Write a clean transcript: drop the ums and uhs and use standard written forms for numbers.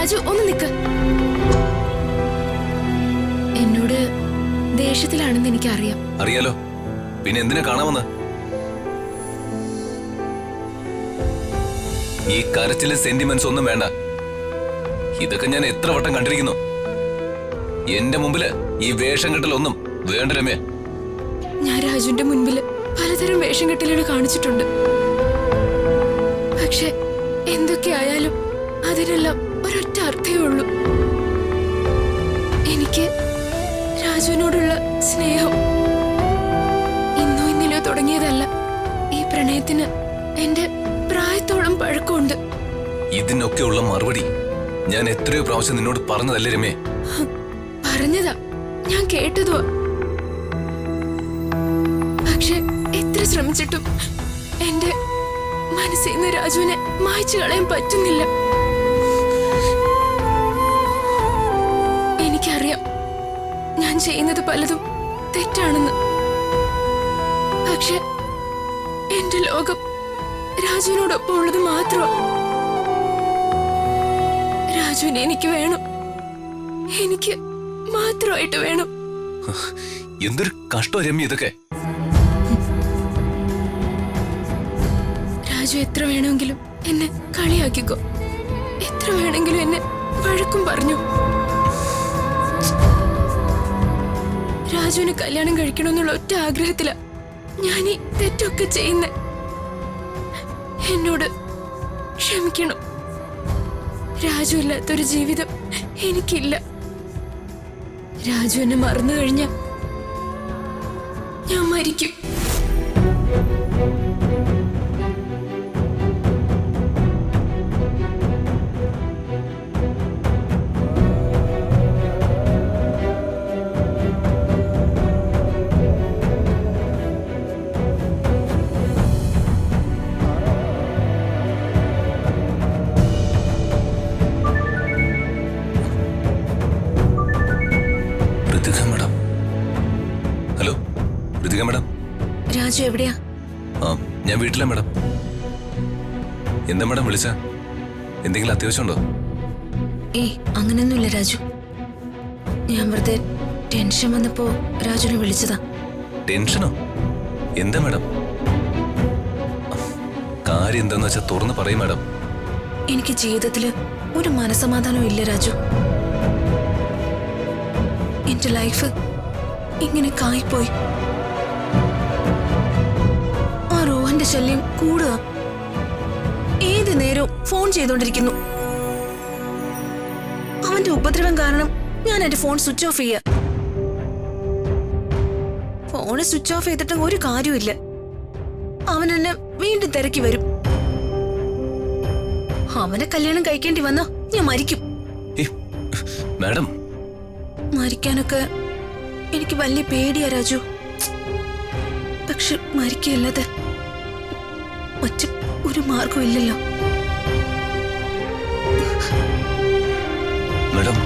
രാജു ഒന്ന് നിക്ക്. എന്നോട് ദേഷ്യത്തിലാണെന്ന് എനിക്കറിയാം. അറിയാലോ, പിന്നെ എന്തിനാ കാണാമെന്ന്? ഈ കരച്ചിലെ സെന്റിമെന്റ്സ് ഒന്നും വേണ്ട. ഇതൊക്കെ ഞാൻ എത്ര വട്ടം കണ്ടിരിക്കുന്നു. എന്റെ മുമ്പില് ഈ വേഷം കെട്ടലൊന്നും വേണ്ട രമ്യ. ഞാൻ രാജുവിന്റെ മുൻപില് പലതരം വേഷം കെട്ടലുകൾ കാണിച്ചിട്ടുണ്ട്. പക്ഷെ എന്തൊക്കെയായാലും അതിനെല്ലാം ഒരൊറ്റ അർത്ഥമേ ഉള്ളൂ. എനിക്ക് രാജുവിനോടുള്ള സ്നേഹം ഇന്നോ ഇന്നലെയോ തുടങ്ങിയതല്ല. ഈ പ്രണയത്തിന് എന്റെ പ്രായത്തോളം പഴക്കമുണ്ട്. ഇതിനൊക്കെയുള്ള മറുപടി ഞാൻ എത്രയോ പ്രാവശ്യം നിന്നോട് പറഞ്ഞതല്ലേ രമ്യ? പറഞ്ഞതാ, ഞാൻ കേട്ടതോ. പക്ഷെ എത്ര ശ്രമിച്ചിട്ടും എന്റെ മനസ്സിൽ നിന്ന് രാജുവിനെ മായ്ച്ചു കളയാൻ പറ്റുന്നില്ല. എനിക്കറിയാം ഞാൻ ചെയ്യുന്നത് പലതും തെറ്റാണെന്ന്. പക്ഷെ എന്റെ ലോകം രാജുവിനോടൊപ്പം ഉള്ളത് മാത്രമാണ്. രാജുവിനെ എനിക്ക് വേണം. എനിക്ക് മാത്രമായിട്ട് വേണം. എന്തൊരു കഷ്ടം രമ്യ ഇതൊക്കെ. രാജു എത്ര വേണമെങ്കിലും എന്നെ കളിയാക്കിക്കോ, എത്ര വേണമെങ്കിലും എന്നെ വഴക്കും പറഞ്ഞു. രാജുവിന് കല്യാണം കഴിക്കണമെന്നുള്ള ഒറ്റ ആഗ്രഹത്തില ഞാൻ ഈ തെറ്റൊക്കെ ചെയ്യുന്ന. എന്നോട് ക്ഷമിക്കണം. രാജു ഇല്ലാത്തൊരു ജീവിതം എനിക്കില്ല. രാജു എന്നെ മറന്നു കഴിഞ്ഞ ഞാൻ മരിക്കും. രാജു എവിടെയാ? ഞാൻ വീട്ടിലാ മാഡം. എന്താ മാഡം വിളിച്ച? എന്തെങ്കിലും അത്യാവശ്യമുണ്ടോ? അങ്ങനെയൊന്നുമില്ല രാജു. ഞാൻ വെറുതെ ടെൻഷൻ വന്നപ്പോ രാജുനെ വിളിച്ചതാ. ടെൻഷനോ? എന്താ മാഡം? കാര്യം എന്താന്ന് വെച്ചാൽ തുറന്ന് പറയും മാഡം. എനിക്ക് ജീവിതത്തില് ഒരു മനസമാധാനവും ഇല്ല രാജു. എന്റെ ലൈഫ് ഇങ്ങനെ കായിപ്പോയി. രോഹന്റെ ശല്യം കൂടുക. ഏത് നേരവും ഫോൺ ചെയ്തോണ്ടിരിക്കുന്നു. അവന്റെ ഉപദ്രവം കാരണം ഞാൻ എന്റെ ഫോൺ സ്വിച്ച് ഓഫ് ചെയ്യാ. ഫോണ് സ്വിച്ച് ഓഫ് ചെയ്തിട്ടും ഒരു കാര്യമില്ല. അവൻ എന്നെ വീണ്ടും തിരക്കി വരും. അവനെ കല്യാണം കഴിക്കേണ്ടി വന്നാ ഞാൻ മരിക്കും. മാഡം, മരിക്കാനൊക്കെ എനിക്ക് വലിയ പേടിയാ രാജു. പക്ഷെ മരിക്കല്ലാതെ മറ്റു ഒരു മാർഗവും ഇല്ലല്ലോ. മാഡം